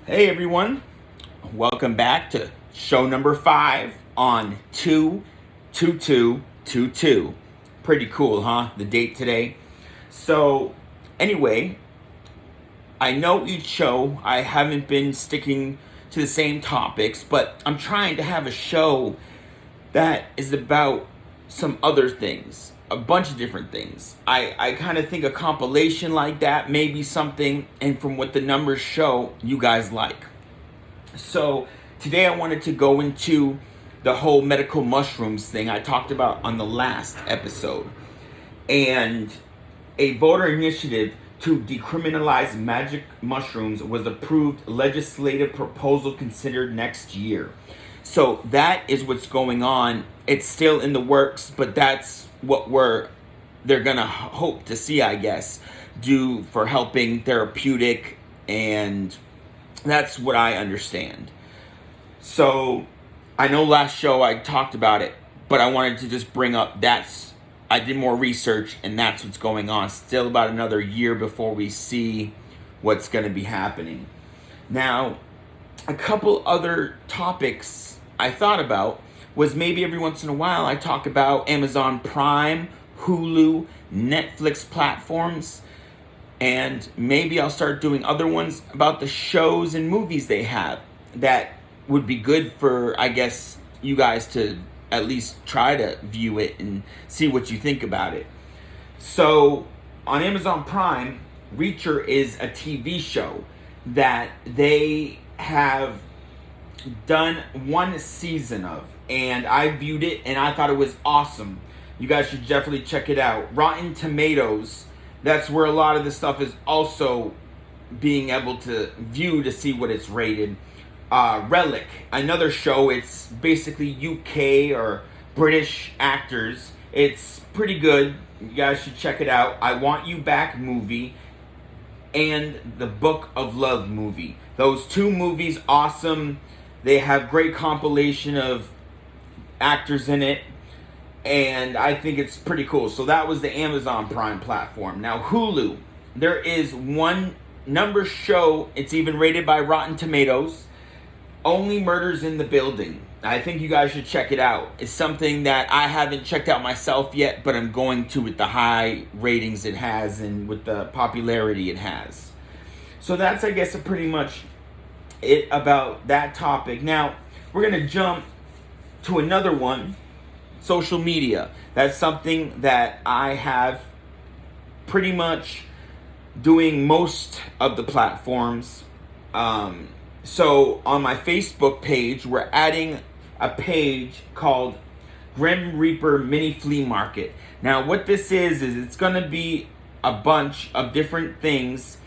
Hey everyone, welcome back to show number 5 on 22222. Pretty cool, huh? The date today. So, anyway, I know each show I haven't been sticking to the same topics, but I'm trying to have a show that is about some other things, a bunch of different things. I kind of think a compilation like that may be something, and from what the numbers show, you guys like. So today I wanted to go into the whole medical mushrooms thing I talked about on the last episode. And a voter initiative to decriminalize magic mushrooms was approved, legislative proposal considered next year. So that is what's going on. It's still in the works, but that's what they're gonna hope to see, I guess, do for helping therapeutic, and that's what I understand. So I know last show I talked about it, but I wanted to just bring up I did more research, and that's what's going on. Still about another year before we see what's going to be happening. Now, a couple other topics I thought about was maybe every once in a while I talk about Amazon Prime, Hulu, Netflix platforms, and maybe I'll start doing other ones about the shows and movies they have that would be good for, I guess, you guys to at least try to view it and see what you think about it. So on Amazon Prime, Reacher is a TV show that they have done one season of, and I viewed it and I thought it was awesome. You guys should definitely check it out. Rotten Tomatoes, that's where a lot of this stuff is also being able to view to see what it's rated. Relic, another show. It's basically UK or British actors. It's pretty good. You guys should check it out. I Want You Back movie and the Book of Love movie. Those two movies, awesome. They have great compilation of actors in it, and I think it's pretty cool. So that was the Amazon Prime platform. Now Hulu, there is one number show. It's even rated by Rotten Tomatoes. Only Murders in the Building. I think you guys should check it out. It's something that I haven't checked out myself yet, but I'm going to with the high ratings it has and with the popularity it has. So that's, I guess, pretty much it about that topic. Now, we're going to jump to another one, social media. That's something that I have pretty much doing most of the platforms. So on my Facebook page, we're adding a page called Grim Reaper Mini Flea Market. Now what this is it's going to be a bunch of different things.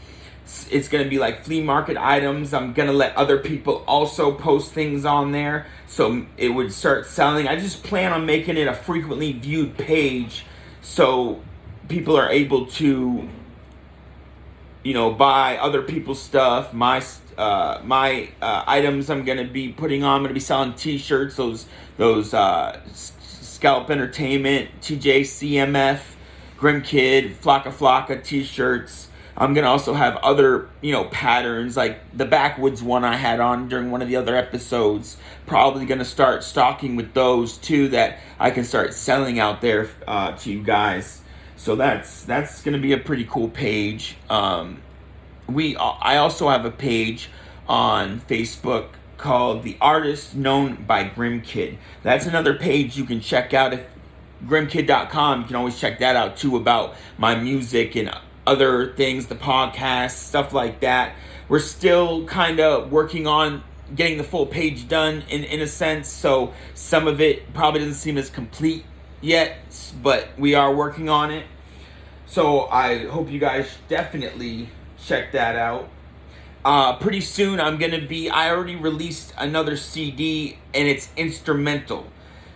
It's going to be like flea market items. I'm going to let other people also post things on there, so it would start selling. I just plan on making it a frequently viewed page so people are able to, buy other people's stuff. My items I'm gonna be putting on. I'm gonna be selling T-shirts. Those Scalp Entertainment, TJ CMF, Grim Kid, Flocka Flocka T-shirts. I'm gonna also have other patterns like the backwoods one I had on during one of the other episodes. Probably gonna start stocking with those too, that I can start selling out there to you guys. So that's going to be a pretty cool page. I also have a page on Facebook called The Artist Known by Grim Kid. That's another page you can check out. If grimkid.com, you can always check that out too, about my music and other things, the podcast, stuff like that. We're still kind of working on getting the full page done in a sense, so some of it probably doesn't seem as complete yet, but we are working on it. So I hope you guys definitely check that out. Pretty soon I already released another CD, and it's instrumental.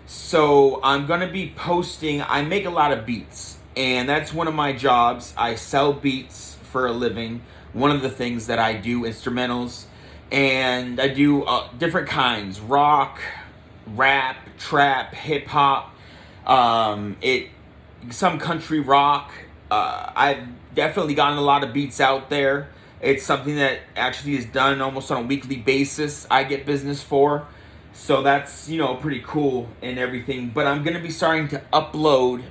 So I'm going to be posting, I make a lot of beats, and that's one of my jobs. I sell beats for a living. One of the things that I do, instrumentals, and I do different kinds, rock, rap, trap, hip hop, some country rock. I've definitely gotten a lot of beats out there. It's something that actually is done almost on a weekly basis. I get business for. So that's, pretty cool and everything. But I'm going to be starting to upload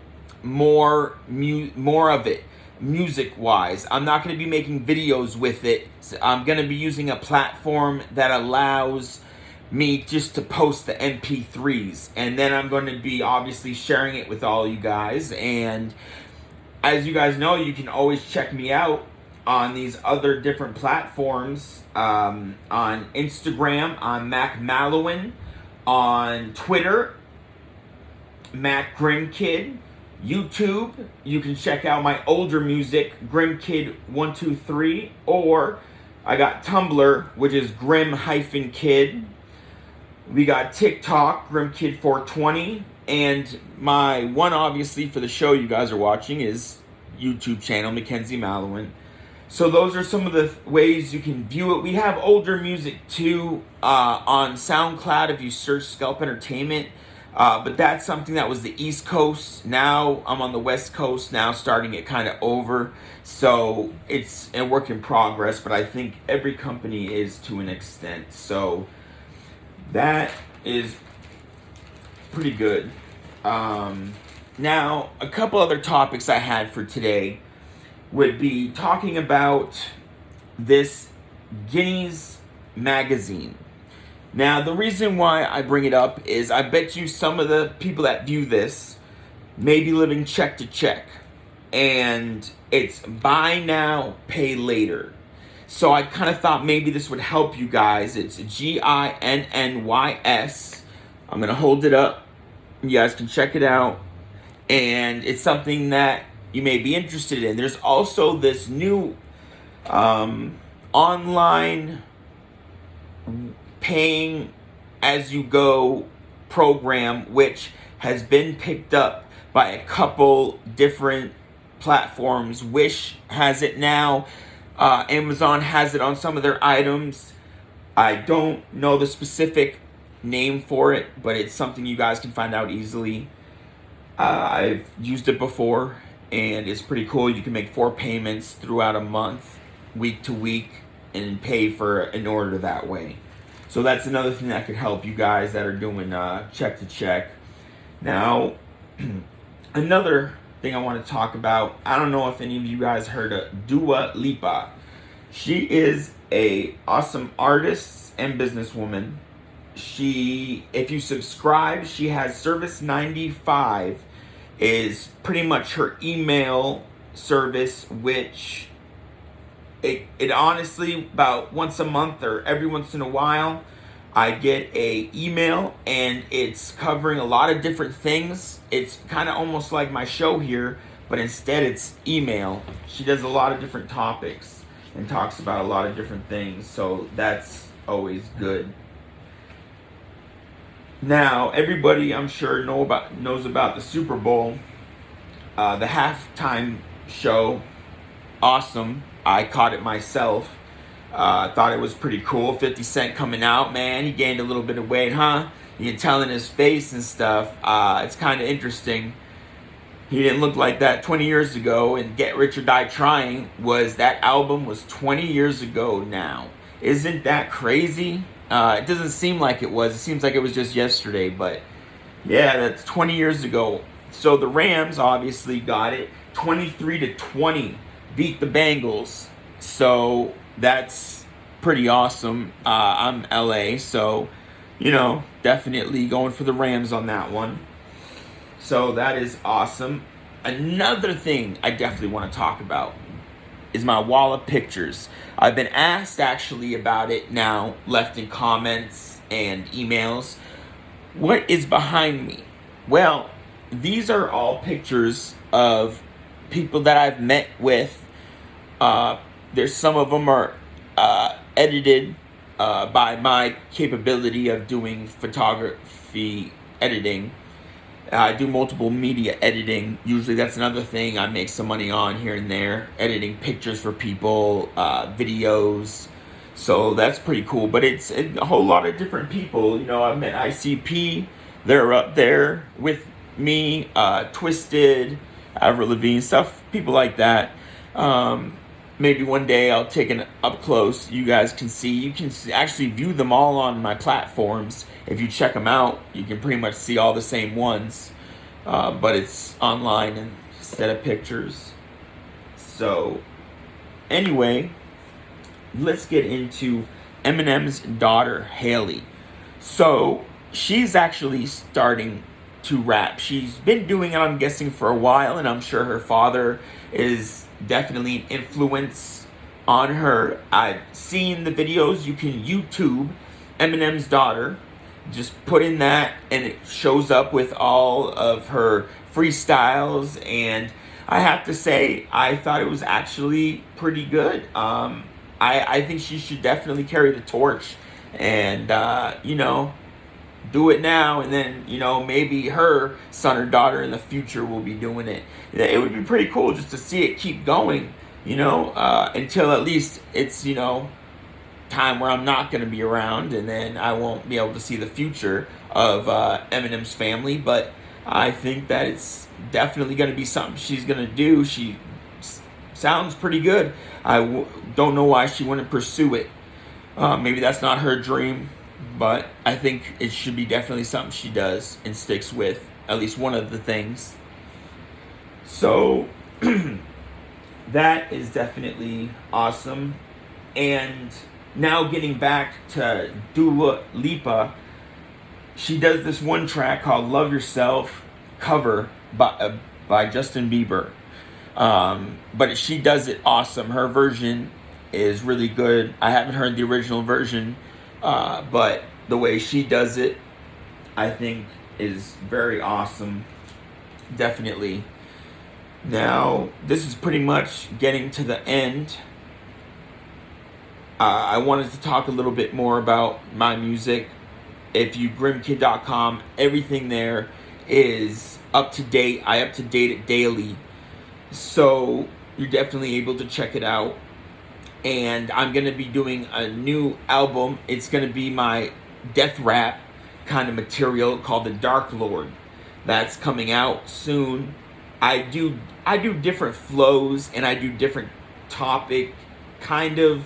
more of it music wise. I'm not going to be making videos with it. So I'm going to be using a platform that allows me just to post the MP3s, and then I'm going to be obviously sharing it with all you guys. And as you guys know, you can always check me out on these other different platforms, on Instagram, on Mac Mallowan, on Twitter, Mac Grim Kid, YouTube. You can check out my older music, Grim Kid 123, or I got Tumblr, which is Grim-Kid. We got TikTok, Grim Kid 420, and my one, obviously, for the show you guys are watching is YouTube channel, Mackenzie Mallowan. So those are some of the ways you can view it. We have older music too on SoundCloud if you search Scalp Entertainment. But that's something that was the East Coast. Now I'm on the West Coast now, starting it kind of over. So it's a work in progress, but I think every company is to an extent. So that is pretty good. Now, a couple other topics I had for today would be talking about this Guineas magazine. Now, the reason why I bring it up is I bet you some of the people that view this may be living check to check. And it's buy now, pay later. So I kind of thought maybe this would help you guys. It's GINNYS. I'm going to hold it up. You guys can check it out. And it's something that you may be interested in. There's also this new online paying as you go program, which has been picked up by a couple different platforms. Wish has it now. Amazon has it on some of their items. I don't know the specific name for it, but it's something you guys can find out easily. I've used it before, and it's pretty cool. You can make 4 payments throughout a month, week to week, and pay for an order that way. So that's another thing that could help you guys that are doing check to check. Now, another thing I want to talk about, I don't know if any of you guys heard of Dua Lipa. She is a awesome artist and businesswoman. If you subscribe, she has Service 95 is pretty much her email service, which it honestly, about once a month or every once in a while, I get a email, and it's covering a lot of different things. It's kind of almost like my show here, but instead it's email. She does a lot of different topics and talks about a lot of different things, so that's always good. Now, everybody, I'm sure, knows about the Super Bowl, the halftime show. Awesome. I caught it myself. Thought it was pretty cool. 50 Cent coming out, man. He gained a little bit of weight, huh? You can tell in his face and stuff. It's kind of interesting. He didn't look like that 20 years ago, and Get Rich or Die Trying that album was 20 years ago now. Isn't that crazy? It doesn't seem like it was. It seems like it was just yesterday, but yeah, that's 20 years ago. So the Rams obviously got it. 23-20 beat the Bengals. So that's pretty awesome. I'm LA, so definitely going for the Rams on that one. So that is awesome. Another thing I definitely want to talk about is my wall of pictures. I've been asked actually about it now, left in comments and emails. What is behind me? Well, these are all pictures of people that I've met with. There's some of them are edited by my capability of doing photography editing. I do multiple media editing. Usually that's another thing I make some money on here and there. Editing pictures for people, videos. So that's pretty cool. But it's a whole lot of different people. I met ICP. They're up there with me. Twisted, Avril Lavigne, stuff. People like that. maybe one day I'll take it up close. You guys can see. You can actually view them all on my platforms. If you check them out, you can pretty much see all the same ones, but it's online instead of pictures. So, anyway, let's get into Eminem's daughter, Haley. So, she's actually starting to rap. She's been doing it, I'm guessing, for a while, and I'm sure her father is definitely an influence on her. I've seen the videos. You can YouTube Eminem's daughter. Just put in that, and it shows up with all of her freestyles. And I have to say, I thought it was actually pretty good. I think she should definitely carry the torch, and do it now, and then maybe her son or daughter in the future will be doing it. It would be pretty cool just to see it keep going, until at least it's time where I'm not going to be around, and then I won't be able to see the future of Eminem's family. But I think that it's definitely going to be something she's going to do. She sounds pretty good. Don't know why she wouldn't pursue it. Maybe that's not her dream, but I think it should be definitely something she does and sticks with, at least one of the things. So that is definitely awesome. And now getting back to Dua Lipa, she does this one track called Love Yourself, cover by Justin Bieber. But she does it awesome. Her version is really good. I haven't heard the original version, but the way she does it, I think, is very awesome. Definitely. Now, this is pretty much getting to the end. I wanted to talk a little bit more about my music. If you grimkid.com, everything there is up to date. I up to date it daily. So you're definitely able to check it out. And I'm going to be doing a new album. It's going to be my death rap kind of material called The Dark Lord. That's coming out soon. I do different flows, and I do different topic, kind of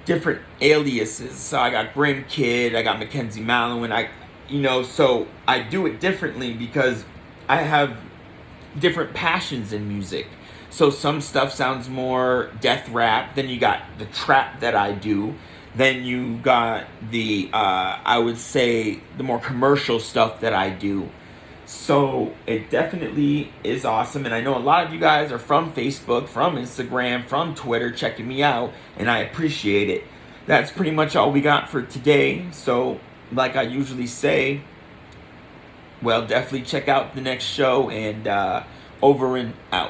different aliases. So I got Grim Kid, I got Mackenzie Mallowan, so I do it differently because I have different passions in music. So some stuff sounds more death rap. Then you got the trap that I do. Then you got the, I would say, the more commercial stuff that I do. So it definitely is awesome. And I know a lot of you guys are from Facebook, from Instagram, from Twitter, checking me out. And I appreciate it. That's pretty much all we got for today. So like I usually say, well, definitely check out the next show, and over and out.